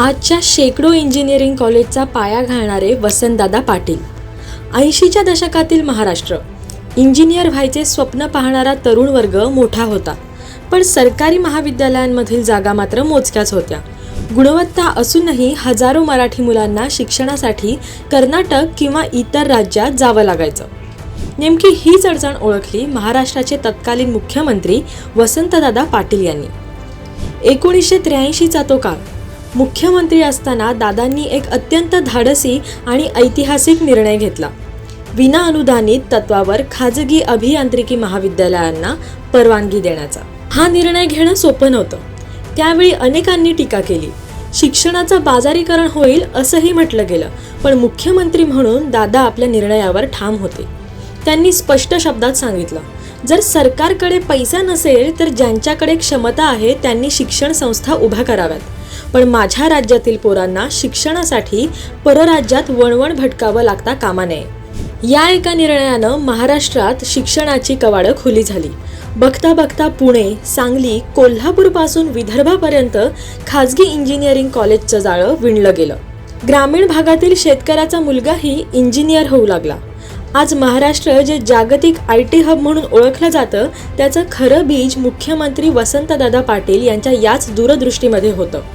आजच्या शेकडो इंजिनिअरिंग कॉलेजचा पाया घालणारे वसंतदादा पाटील. 80च्या दशकातील महाराष्ट्र. इंजिनियर व्हायचे स्वप्न पाहणारा तरुण वर्ग मोठा होता, पण सरकारी महाविद्यालयांमधील जागा मात्र मोजक्याच होत्या. गुणवत्ता असूनही हजारो मराठी मुलांना शिक्षणासाठी कर्नाटक किंवा इतर राज्यात जावं लागायचं. नेमकी हीच अडचण ओळखली महाराष्ट्राचे तत्कालीन मुख्यमंत्री वसंतदादा पाटील यांनी. 1983चा तो काळ. मुख्यमंत्री असताना दादांनी एक अत्यंत धाडसी आणि ऐतिहासिक निर्णय घेतला. विना अनुदानित तत्वावर खाजगी अभियांत्रिकी महाविद्यालयांना परवानगी देण्याचा. हा निर्णय घेणं सोपं नव्हतं. त्यावेळी अनेकांनी टीका केली. शिक्षणाचं बाजारीकरण होईल असंही म्हटलं गेलं, पण मुख्यमंत्री म्हणून दादा आपल्या निर्णयावर ठाम होते. त्यांनी स्पष्ट शब्दात सांगितलं, जर सरकारकडे पैसा नसेल तर ज्यांच्याकडे क्षमता आहे त्यांनी शिक्षण संस्था उभ्या कराव्यात, पण माझ्या राज्यातील पोरांना शिक्षणासाठी परराज्यात वणवण भटकावं लागता कामा नये. या एका निर्णयानं महाराष्ट्रात शिक्षणाची कवाडं खुली झाली. बघता बघता पुणे, सांगली, कोल्हापूरपासून विदर्भापर्यंत खाजगी इंजिनिअरिंग कॉलेजचं जाळं विणलं गेलं. ग्रामीण भागातील शेतकऱ्याचा मुलगाही इंजिनियर होऊ लागला. आज महाराष्ट्र जे जागतिक IT हब म्हणून ओळखलं जातं, त्याचं खरं बीज मुख्यमंत्री वसंतदादा पाटील यांच्या याच दूरदृष्टीमध्ये होतं.